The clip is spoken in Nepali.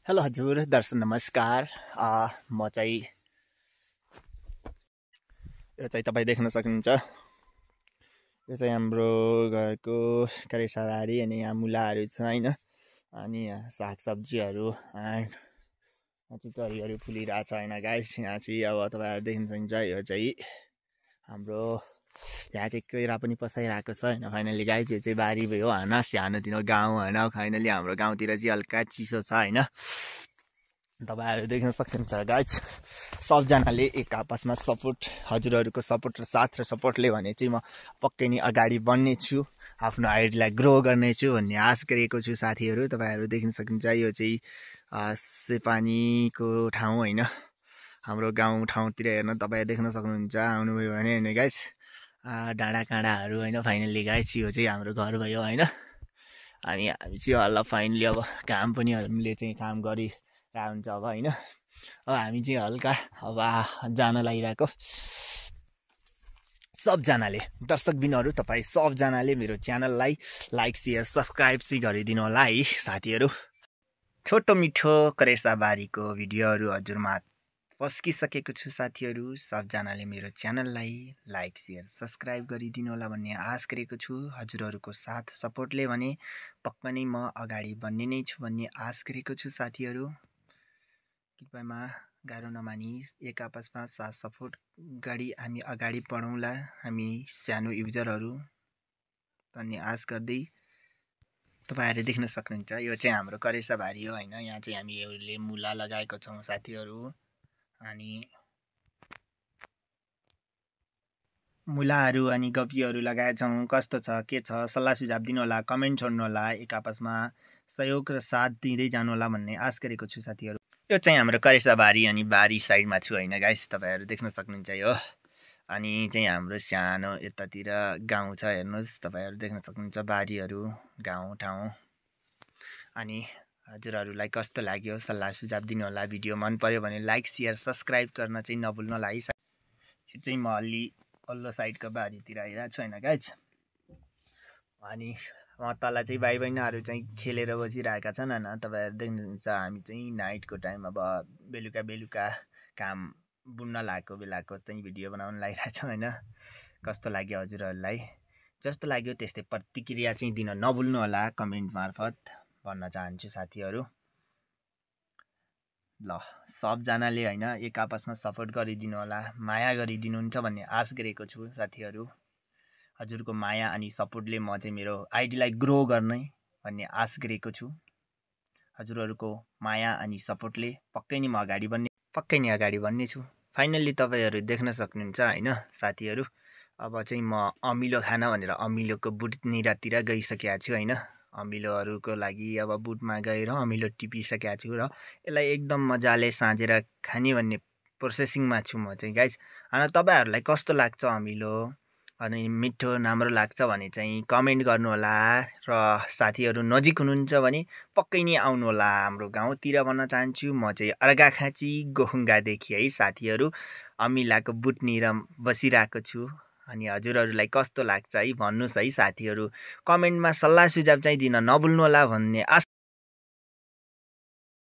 हेलो हजुर दर्शक नमस्कार। म चाहिँ यो चाहिँ तपाईँ देख्न सक्नुहुन्छ। यो चाहिँ हाम्रो घरको करेसाबारी अनि यहाँ मुलाहरू छ हैन। अनि यहाँ सागसब्जीहरू चितरीहरू फुलिरहेछ हैन गाइस। यहाँ चाहिँ अब तपाईँहरू देख्न सक्नुहुन्छ यो चाहिँ हाम्रो यहाँ चाहिँ केरा पनि पसाइरहेको छ हैन। फाइनली गाइस यो चाहिँ बारी भयो हैन, सानोतिनो गाउँ हैन। फाइनली हाम्रो गाउँतिर चाहिँ हल्का चिसो छ हैन। तपाईहरु देख्न सक्नुहुन्छ गाइज। सबजनाले एक आपसमा सपोर्ट, हजुरहरूको सपोर्ट र साथ र सपोर्टले भने चाहिँ म पक्कै नै अगाडि बढ्ने छु, आफ्नो आइडीलाई ग्रो गर्ने छु भन्ने आश गरेको छु साथीहरू। तपाईहरु देख्न सक्नुहुन्छ यो चाहिँ सेपानीको ठाउँ हैन, हाम्रो गाउँ ठाउँतिर हेर्न तपाईहरु देख्न सक्नुहुन्छ। आउनुभयो भने हैन गाइज, डाँडा काँडाहरू हैन। फाइनली गाइज यो चाहिँ हाम्रो घर भयो हैन। अनि हामी चाहिँ हल्ला फाइनली अब काम पनि हामीले चाहिँ काम गरि हुन्छ अब हैन। अब हामी चाहिँ हल्का अब जान लागिरहेको। सबजनाले दर्शकबिनहरू तपाईँ सबजनाले मेरो च्यानललाई लाइक शेयर सब्सक्राइब चाहिँ गरिदिनु होला है साथीहरू। छोटो मिठो करेसाबारीको भिडियोहरू हजुरमा पस्किसकेको छु साथीहरू। सबजनाले मेरो च्यानललाई लाइक शेयर सब्सक्राइब गरिदिनु होला भन्ने आश गरेको छु। हजुरहरूको साथ सपोर्टले भने पक्का नै म अगाडि बढ्ने नै छु भन्ने आश गरेको छु साथीहरू। कृपयामा गाह्रो नमानी एक आपसमा साथ सपोर्ट गरी हामी अगाडि बढौँला, हामी सानो युजरहरू भन्ने आश गर्दै तपाईहरुले देख्न सक्नुहुन्छ यो चाहिँ हाम्रो करेसाबारी हो हैन। यहाँ चाहिँ हामीले मुला लगाएको छौं साथीहरू। अनि मुलाहरू अनि गफीहरू लगाएछौँ। कस्तो छ के छ सल्लाह सुझाव दिनु होला, कमेन्ट छोड्नु होला, एक आपसमा सहयोग र साथ दिँदै जानु होला भन्ने आश गरेको छु साथीहरू। यो चाहिँ हाम्रो करेसाबारी अनि बारी साइडमा छु हैन गाइस, तपाईहरु देख्न सक्नुहुन्छ यो। अनि चाहिँ हाम्रो सानो यतातिर गाउँ छ हेर्नुस्, तपाईहरु देख्न सक्नुहुन्छ बारीहरू, गाउँ ठाउँ। अनि हजुरहरूलाई कस्तो लाग्यो सल्लाह सुझाव दिनु होला। भिडियो मन पर्यो भने लाइक शेयर सब्सक्राइब गर्न चाहिँ नभुल्नु होला है। यो चाहिँ म अलि पल्लो साइडको बारीतिर आइरहेको छु हैन गाइज। अनि तल चाहिँ भाइ बहिनीहरू चाहिँ खेलेर बसिरहेका छन् हैन। तपाईहरु देख्नुहुन्छ हामी चाहिँ नाइटको टाइम अब बेलुका काम बुन्न लागेको बेलाको चाहिँ भिडियो बनाउन लागिरहेको छ हैन। कस्तो लाग्यो हजुरहरूलाई, जस्तो लाग्यो त्यस्तै प्रतिक्रिया चाहिँ दिन नभुल्नु होला कमेन्ट मार्फत भन्न चाहन्छु साथीहरू। ल सबजनाले हैन एक आपसमा सपोर्ट गरिदिनु होला, माया गरिदिनुहुन्छ भन्ने आश गरेको छु साथीहरू। हजुरको माया अनि सपोर्टले म चाहिँ मेरो आइडीलाई ग्रो गर्ने भन्ने आश गरेको छु। हजुरहरूको माया अनि सपोर्टले पक्कै नै म अगाडि बढ्ने छु। फाइनल्ली तपाईहरु देख्न सक्नुहुन्छ हैन साथीहरू। अब चाहिँ म अमिलो खान भनेर अमिलोको बुटनिरातिर गइसकेको छु हैन। अमिलोहरूको लागि अब बुटमा गएर अमिलो टिपिसकेको छु र यसलाई एकदम मजाले साँझेर खाने भन्ने प्रोसेसिङमा छु म चाहिँ गाइज। अनि तपाईहरुलाई कस्तो लाग्छ अमिलो अनि मिठो राम्रो लाग्छ भने चाहिँ कमेन्ट गर्नु होला। र साथीहरू नजिक हुनुहुन्छ भने पक्कै नै आउनु होला हाम्रो गाउँतिर भन्न चाहन्छु। म चाहिँ अर्घाखाँची गोहुङ्गादेखि है साथीहरू, अमिलाको बुटनिर बसिरहेको छु। अनि हजुरहरूलाई कस्तो लाग्छ है भन्नुस् है साथीहरू। कमेन्टमा सल्लाह सुझाव चाहिँ दिन नभुल्नु होला भन्ने आश